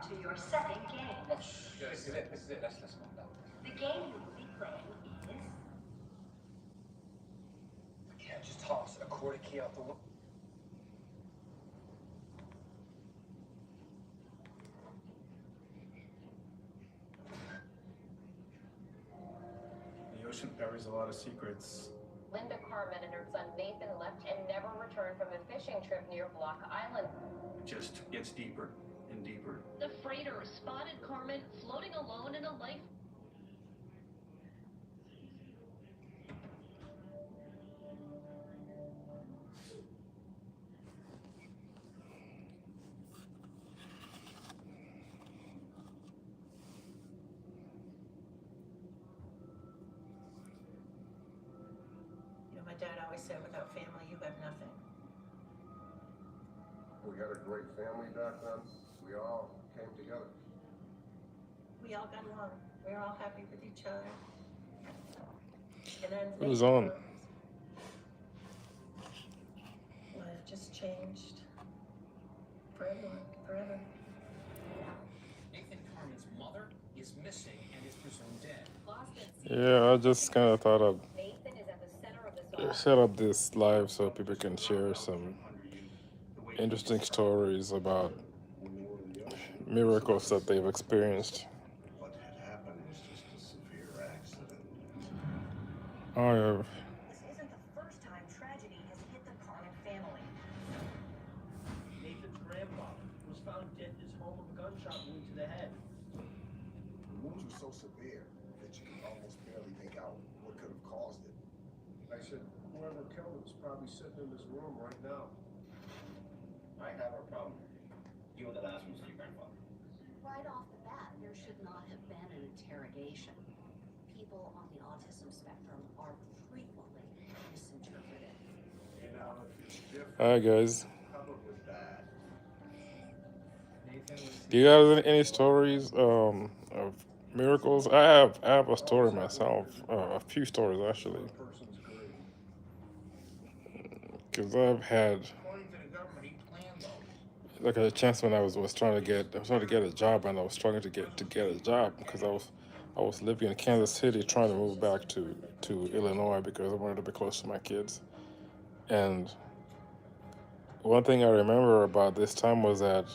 to your second game. Oh, shh. This is it. This is it. Let's calm down. The game you will be playing is I can't just toss a quarter key out the window. The ocean buries a lot of secrets. Linda Carmen and her son Nathan left and never returned from a fishing trip near Block Island. It just gets deeper and deeper. The freighter spotted Carmen floating alone in a life. My dad always said, without family, you have nothing. We had a great family back then. We all came together. We all got along. We were all happy with each other. And then It was on. life just changed for everyone, forever. Nathan Carmen's mother is missing and is presumed dead. Yeah, I just kind of thought I'd Nathan is at the center of the set up this live so people can share some interesting stories about miracles that they've experienced. What had happened was just a severe accident. I have. This isn't the first time tragedy has hit the Carmen family. Nathan's grandfather was found dead in his home with a gunshot wound to the head. The wounds were so severe that you could almost barely make out what could have caused it. I said, whoever killed him is probably sitting in this room right now. I have a problem. You were the last one to see your grandfather. Right off the bat, there should not have been an interrogation. People on the autism spectrum are frequently misinterpreted. And now it's different. Hi guys. Covered with bad. Do you guys have any stories of miracles? I have a story myself. A few stories actually. Person's grave. Because I've had According to the government, he planned those. like a chance when I was trying to get a job, and I was struggling to get a job because I was living in Kansas City trying to move back to Illinois because I wanted to be close to my kids. And one thing I remember about this time was that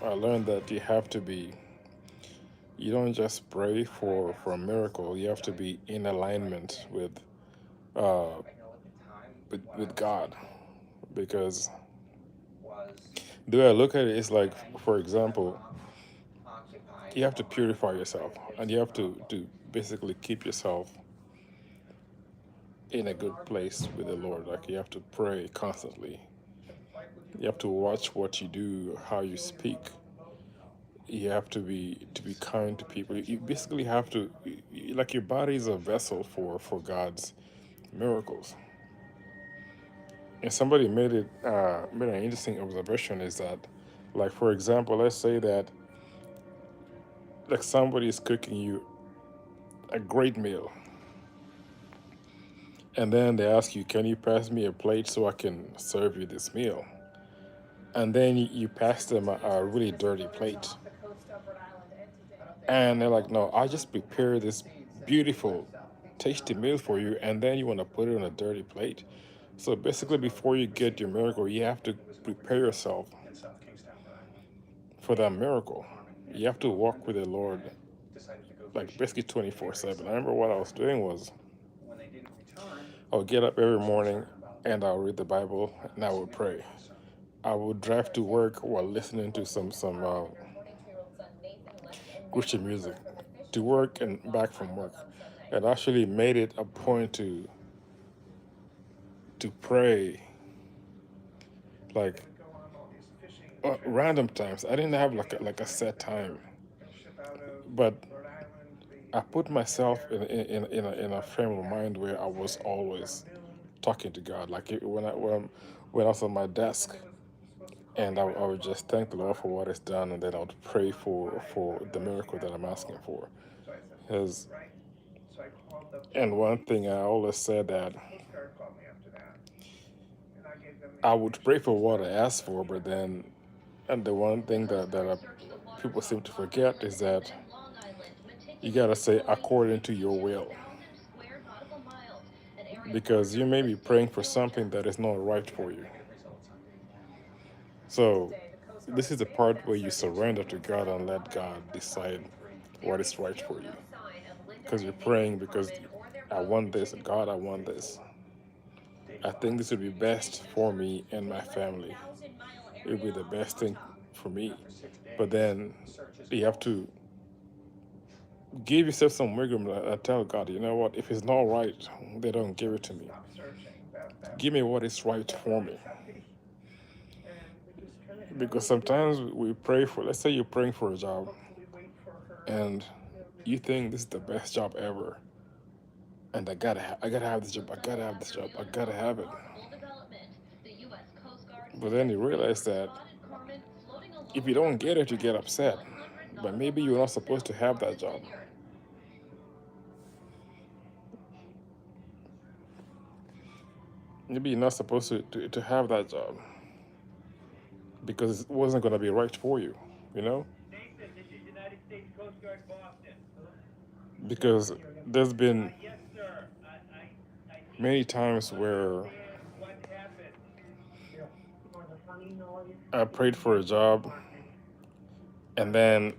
I learned that you don't just pray for a miracle. You have to be in alignment with God, because the way I look at it is like, for example, you have to purify yourself, and you have to basically keep yourself in a good place with the Lord. Like you have to pray constantly. You have to watch what you do, how you speak. You have to be kind to people. You basically have to, like, your body is a vessel for God's miracles. And somebody made an interesting observation is that, like, for example, let's say that like somebody is cooking you a great meal, and then they ask you, can you pass me a plate so I can serve you this meal? And then you pass them a really dirty plate, and they're like, no, I just prepared this beautiful tasty meal for you, and then you want to put it on a dirty plate. So basically, before you get your miracle, you have to prepare yourself for that miracle. You have to walk with the Lord, like basically 24/7. I remember what I was doing was, I would get up every morning and I'll read the Bible and I would pray. I would drive to work while listening to some Christian music, to work and back from work. And actually made it a point to pray, like random times. I didn't have like a set time, but I put myself in a frame of mind where I was always talking to God. Like when I was on my desk, and I would just thank the Lord for what He's done, and then I would pray for the miracle that I'm asking for. Because, and one thing I always said that I would pray for what I asked for, but then, and the one thing that I people seem to forget is that you gotta say according to your will. Because you may be praying for something that is not right for you. So this is the part where you surrender to God and let God decide what is right for you. Because you're praying because I want this, God, I want this. I think this would be best for me and my family. It would be the best thing for me. But then you have to give yourself some wiggle room and tell God, you know what, if it's not right, they don't give it to me. Give me what is right for me. Because sometimes we pray for, let's say you're praying for a job and you think this is the best job ever. And I gotta have this job, I gotta have this job, I gotta have it. But then you realize that if you don't get it, you get upset. But maybe you're not supposed to have that job. Maybe you're not supposed to have that job because it wasn't going to be right for you, you know? Nathan, this is United States Coast Guard Boston. Because there's been Yes, sir. I many times where understand what happened. I prayed for a job and then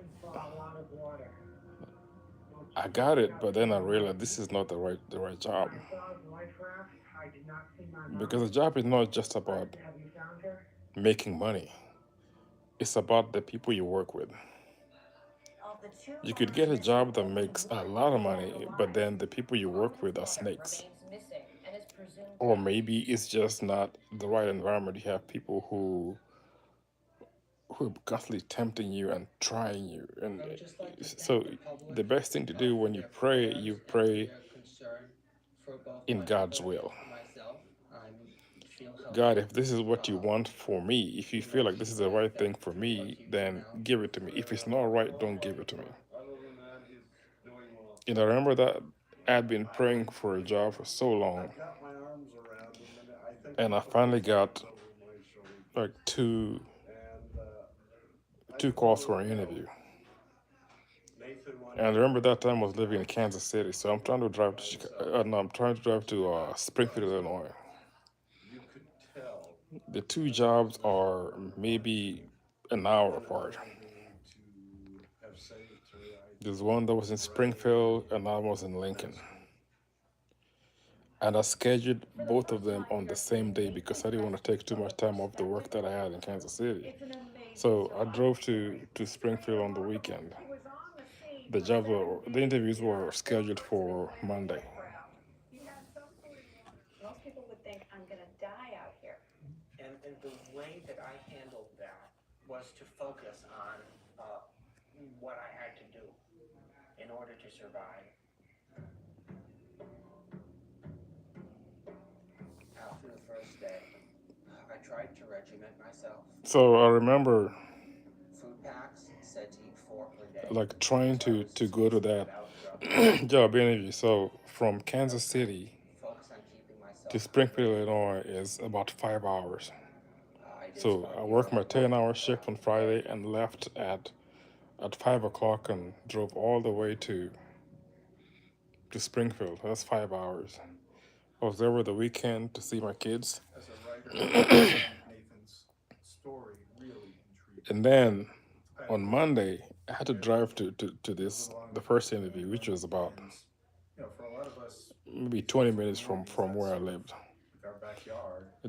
I got it, but then I realized this is not the right job. Because the job is not just about making money. It's about the people you work with. You could get a job that makes a lot of money, but then the people you work with are snakes. Or maybe it's just not the right environment. You have people who are constantly tempting you and trying you. And so the best thing to do when you pray in God's will. God, if this is what you want for me, if you feel like this is the right thing for me, then give it to me. If it's not right, don't give it to me. And I remember that I'd been praying for a job for so long, and I finally got like two calls for an interview. And I remember that time I was living in Kansas City, so I'm trying to drive to I'm trying to drive to Springfield, Illinois. The two jobs are maybe an hour apart. There's one that was in Springfield and another was in Lincoln. And I scheduled both of them on the same day because I didn't want to take too much time off the work that I had in Kansas City. So I drove to Springfield on the weekend. The interviews were scheduled for Monday. Most people would think I'm gonna die out here. And the way that I handled that was to focus on what I had to do in order to survive. After the first day, I tried to regiment myself. So I remember Food packs said to eat 4 per day. like trying to go to that job interview. So from Kansas City to Springfield, Illinois is about 5 hours. So I worked my 10-hour shift on Friday and left at 5 o'clock and drove all the way to Springfield. That's 5 hours. I was there over the weekend to see my kids. As a writer, Nathan's story really intrigued. And then on Monday, I had to drive to the first interview, which was about For a lot of us, maybe 20 minutes from where I lived. our backyard. I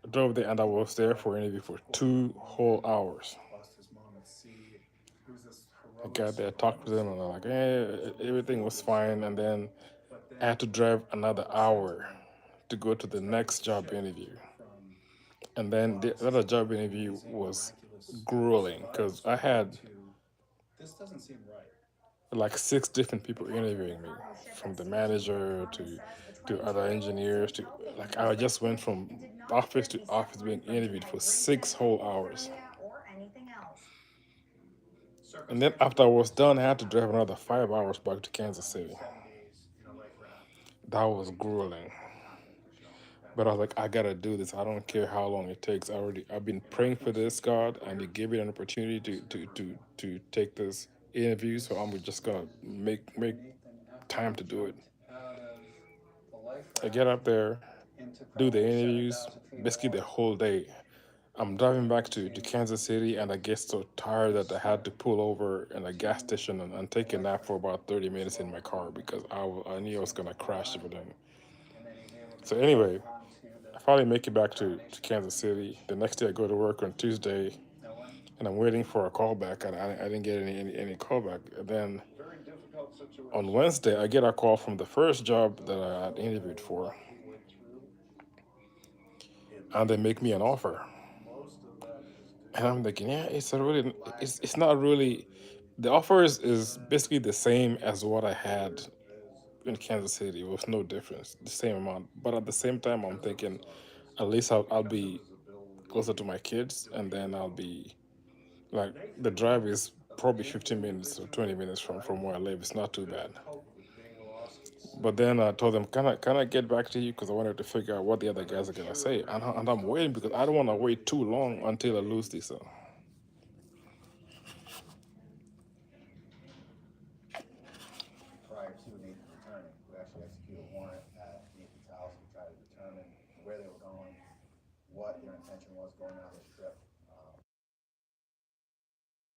drove there, and I was there for an interview for 2 whole hours. Lost his mom at sea. It was this I got there, talked to them, and they're like, everything was fine. And then I had to drive another hour to go to the next job interview. And then the other job interview was grueling because I had This doesn't seem right. like 6 different people interviewing me, from the manager to other engineers to like I just went from office to office being interviewed for 6 whole hours. And then after I was done, I had to drive another 5 hours back to Kansas City. That was grueling. But I was like, I gotta do this. I don't care how long it takes. I've been praying for this, God, and you gave me an opportunity to take this interview. So I'm just gonna make time to do it. I get up there, do the interviews, basically the whole day. I'm driving back to Kansas City, and I get so tired that I had to pull over in a gas station and take a nap for about 30 minutes in my car because I knew I was gonna crash everything. So anyway, I finally make it back to Kansas City. The next day I go to work on Tuesday, and I'm waiting for a call back, and I didn't get any call back. And then Very difficult situation. on Wednesday, I get a call from the first job that I had interviewed for, We went through. and they make me an offer. Most of that is And I'm thinking, yeah, it's not really, the offer is basically the same as what I had in Kansas City. It was no difference, the same amount. But at the same time, I'm thinking, at least I'll be closer to my kids, and then I'll be like, the drive is probably 15 minutes or 20 minutes from where I live. It's not too bad. But then I told them, can I get back to you? Because I wanted to figure out what the other guys are going to say. And I'm waiting because I don't want to wait too long until I lose this. Prior to Nathan returning, we actually executed a warrant at Nathan's house to try to determine where they were going, what their intention was going on this trip.